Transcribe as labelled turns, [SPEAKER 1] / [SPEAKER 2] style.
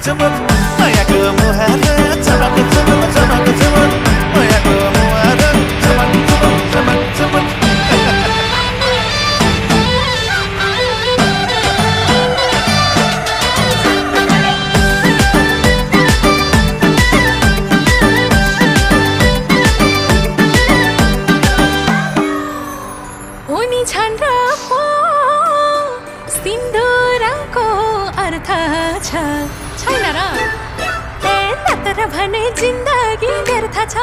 [SPEAKER 1] चमक मायाको मुहार चमक चमक चमक चमक मायाको मुहार चमक चमक चमक चमक
[SPEAKER 2] उनी छन् र पो सिन्दुरको अर्थ छैन र ए तर भने जिन्दगी व्यर्थ छ